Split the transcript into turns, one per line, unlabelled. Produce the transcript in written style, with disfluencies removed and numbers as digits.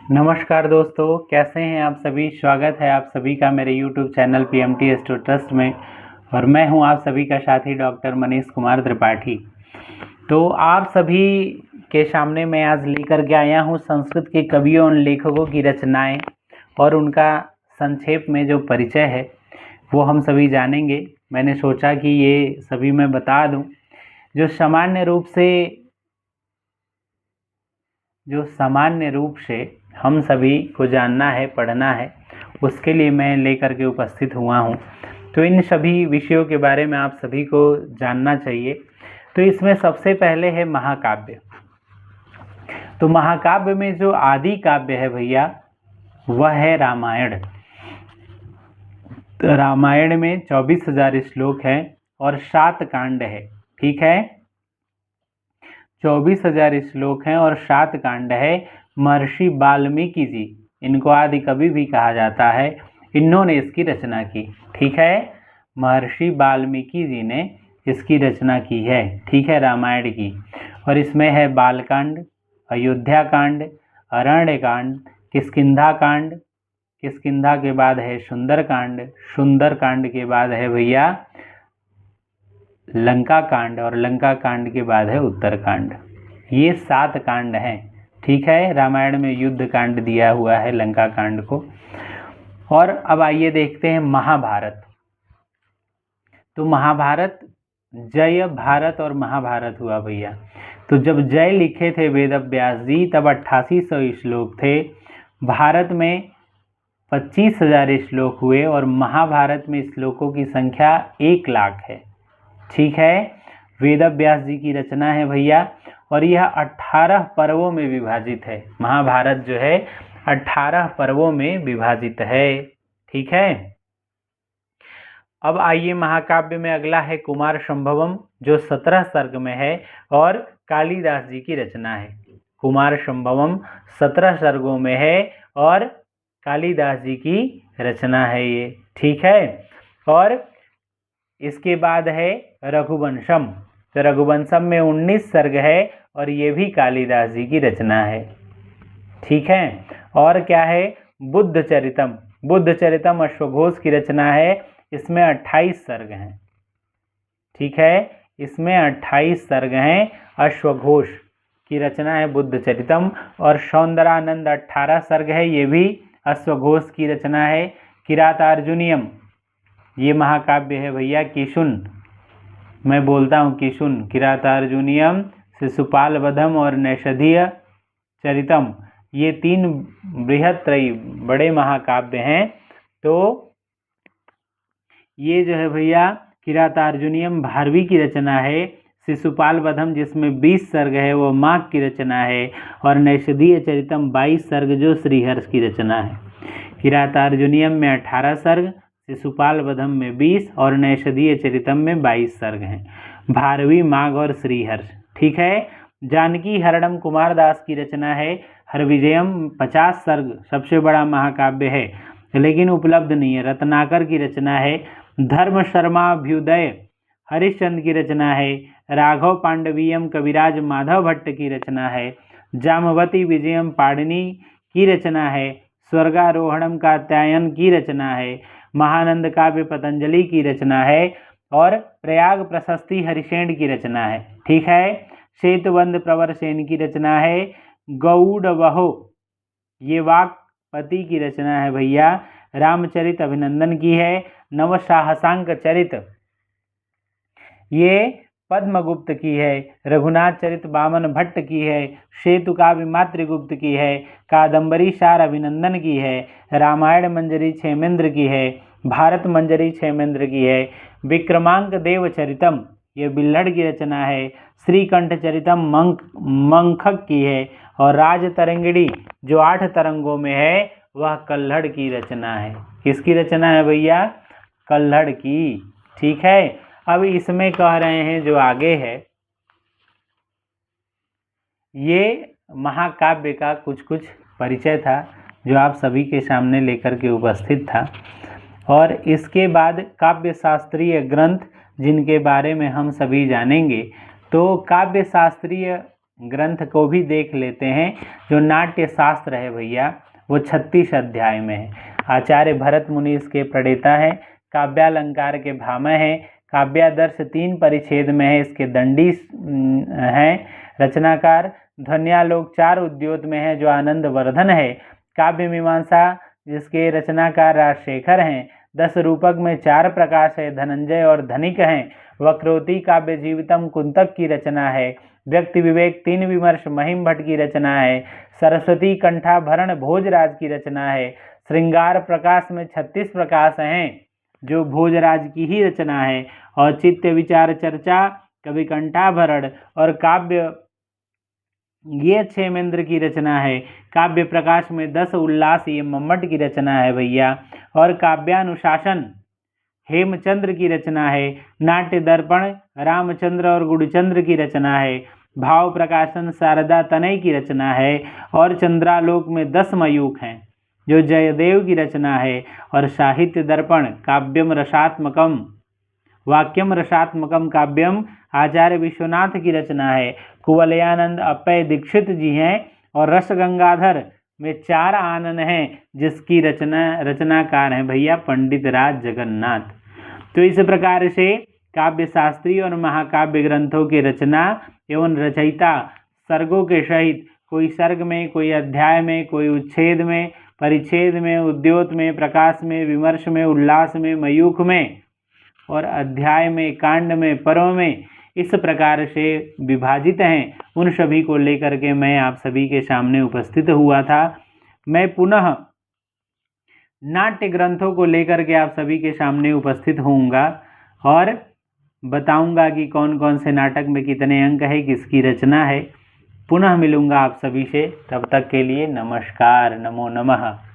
नमस्कार दोस्तों, कैसे हैं आप सभी। स्वागत है आप सभी का मेरे YouTube channel PMT astro trust में। और मैं हूं आप सभी का साथी डॉक्टर मनीष कुमार त्रिपाठी। तो आप सभी के सामने मैं आज लेकर के आया हूं संस्कृत के कवियों और लेखकों की रचनाएं और उनका संक्षेप में जो परिचय है वो हम सभी जानेंगे। मैंने सोचा कि ये सभी मैं बता दूं। जो सामान्य रूप से हम सभी को जानना है, पढ़ना है, उसके लिए मैं लेकर के उपस्थित हुआ हूँ। तो इन सभी विषयों के बारे में आप सभी को जानना चाहिए। तो इसमें सबसे पहले है महाकाव्य। तो महाकाव्य में जो आदि काव्य है भैया, वह है रामायण। तो रामायण में 24,000 श्लोक हैं और 7 कांड है। ठीक है, 24,000 श्लोक हैं और 7 कांड है। महर्षि वाल्मीकि जी, इनको आदि कवि भी कहा जाता है, इन्होंने इसकी रचना की। ठीक है, महर्षि वाल्मीकि जी ने इसकी रचना की है। ठीक है, रामायण की। और इसमें है बालकांड, अयोध्या कांड, अरण्य कांड, किष्किंधा कांड, किष्किंधा के बाद है सुंदरकांड, सुंदरकांड के बाद है भैया लंका कांड और लंका कांड के बाद है उत्तरकांड। ये 7 कांड हैं। ठीक है, रामायण में युद्ध कांड दिया हुआ है लंका कांड को। और अब आइए देखते हैं महाभारत। तो महाभारत, जय भारत और महाभारत हुआ भैया। तो जब जय लिखे थे वेद व्यास जी तब 8800 श्लोक थे। भारत में 25,000 श्लोक हुए और महाभारत में श्लोकों की संख्या 1 लाख है। ठीक है, वेद व्यास जी की रचना है भैया। और यह 18 पर्वों में विभाजित है। महाभारत जो है 18 पर्वों में विभाजित है। ठीक है, अब आइए महाकाव्य में अगला है कुमार संभवम, जो 17 सर्ग में है और कालिदास जी की रचना है। कुमार संभवम 17 सर्गों में है और कालिदास जी की रचना है ये। ठीक है, और इसके बाद है रघुवंशम। तो रघुवंशम में 19 सर्ग है और ये भी कालिदास जी की रचना है। ठीक है, और क्या है बुद्ध चरितम। बुद्ध चरितम अश्वघोष की रचना है। इसमें 28 सर्ग हैं। ठीक है, इसमें 28 सर्ग हैं। अश्वघोष की रचना है बुद्ध चरितम। और सौंदरानंद 18 सर्ग है, ये भी अश्वघोष की रचना है। किरातार्जुनीयम, ये महाकाव्य है भैया। किशुन, मैं बोलता हूँ किशुन। किरातार्जुनीयम, शिशुपाल वधम और नैषधीय चरितम, ये 3 बृहत्त्रयी बड़े महाकाव्य हैं। तो ये जो है भैया किरातार्जुनीयम भारवी की रचना है। शिशुपाल वधम जिसमें 20 सर्ग है वो माघ की रचना है। और नैषधीय चरितम 22 सर्ग जो श्रीहर्ष की रचना है। किरातार्जुनीयम में 18 सर्ग, शिशुपाल वधम में 20 और नैषधीय चरितम में 22 सर्ग हैं। भारवी, माघ और श्रीहर्ष। ठीक है, जानकी हरणम कुमार दास की रचना है। हरविजयम 50 सर्ग सबसे बड़ा महाकाव्य है लेकिन उपलब्ध नहीं है, रत्नाकर की रचना है। धर्म शर्माभ्युदय हरिश्चंद्र की रचना है। राघव पांडवीयम कविराज माधव भट्ट की रचना है। जामवती विजयम पाणिनि की रचना है। स्वर्गारोहणम कात्यायन की रचना है। महानंद काव्य पतंजलि की रचना है। और प्रयाग प्रशस्ति हरिसेन की रचना है। ठीक है, सेतुबंध प्रवर सेन की रचना है। गौड़वहो, ये वाकपति की रचना है भैया। रामचरित अभिनंदन की है। नवसाहसांक चरित ये पद्मगुप्त की है। रघुनाथ चरित वामन भट्ट की है। सेतु काव्य मातृगुप्त की है। कादम्बरी सार अभिनंदन की है। रामायण मंजरी क्षेमेंद्र की है। भारत मंजरी क्षेमेंद्र की है। विक्रमांक देव चरितम, ये बिल्हड़ की रचना है। श्रीकंठ चरितम मंखक की है। और राज तरंगिणी जो 8 तरंगों में है वह कल्हड़ की रचना है। किसकी रचना है भैया? कल्हड़ की। ठीक है, अब इसमें कह रहे हैं जो आगे है ये महाकाव्य का कुछ कुछ परिचय था जो आप सभी के सामने लेकर के उपस्थित था। और इसके बाद काव्य शास्त्रीय ग्रंथ जिनके बारे में हम सभी जानेंगे। तो काव्य शास्त्रीय ग्रंथ को भी देख लेते हैं। जो नाट्य शास्त्र है भैया वो 36 अध्याय में है। आचार्य भरत मुनि इसके प्रणेता है। काव्यालंकार के भामह हैं। काव्यादर्श 3 परिच्छेद में है। इसके दंडी हैं रचनाकार। ध्वन्यालोक 4 उद्योत में है जो आनंद वर्धन है। काव्य मीमांसा जिसके रचनाकार राजशेखर हैं। 10 रूपक में 4 प्रकाश है, धनंजय और धनिक हैं। वक्रोति काव्य जीवितम कुंतक की रचना है। व्यक्ति विवेक 3 विमर्श महिम भट्ट की रचना है। सरस्वती कंठाभरण भोजराज की रचना है। श्रृंगार प्रकाश में 36 प्रकाश हैं जो भोजराज की ही रचना है। औचित्य विचार चर्चा कवि कंठाभरण और काव्य ये क्षेमेंद्र की रचना है। काव्य प्रकाश में 10 उल्लास ये मम्मट की रचना है भैया। और काव्यानुशासन हेमचंद्र की रचना है। नाट्य दर्पण रामचंद्र और गुड़चंद्र की रचना है। भाव प्रकाशन शारदा तनय की रचना है। और चंद्रालोक में 10 मयूख हैं जो जयदेव की रचना है। और साहित्य दर्पण काव्यम रसात्मकम वाक्यम रसात्मकम काव्यम आचार्य विश्वनाथ की रचना है। कुवलयानंद अप्पय दीक्षित जी हैं। और रस गंगाधर में 4 आनन हैं जिसकी रचनाकार हैं भैया पंडित राज जगन्नाथ। तो इस प्रकार से काव्य शास्त्री और महाकाव्य ग्रंथों की रचना एवं रचयिता सर्गों के सहित कोई सर्ग में, कोई अध्याय में, कोई उच्छेद में, परिच्छेद में, उद्योत में, प्रकाश में, विमर्श में, उल्लास में, मयूख में और अध्याय में, कांड में, पर्व में इस प्रकार से विभाजित हैं। उन सभी को लेकर के मैं आप सभी के सामने उपस्थित हुआ था। मैं पुनः नाट्य ग्रंथों को लेकर के आप सभी के सामने उपस्थित होऊंगा और बताऊंगा कि कौन कौन से नाटक में कितने अंक है, किसकी रचना है। पुनः मिलूंगा आप सभी से, तब तक के लिए नमस्कार, नमो नमः।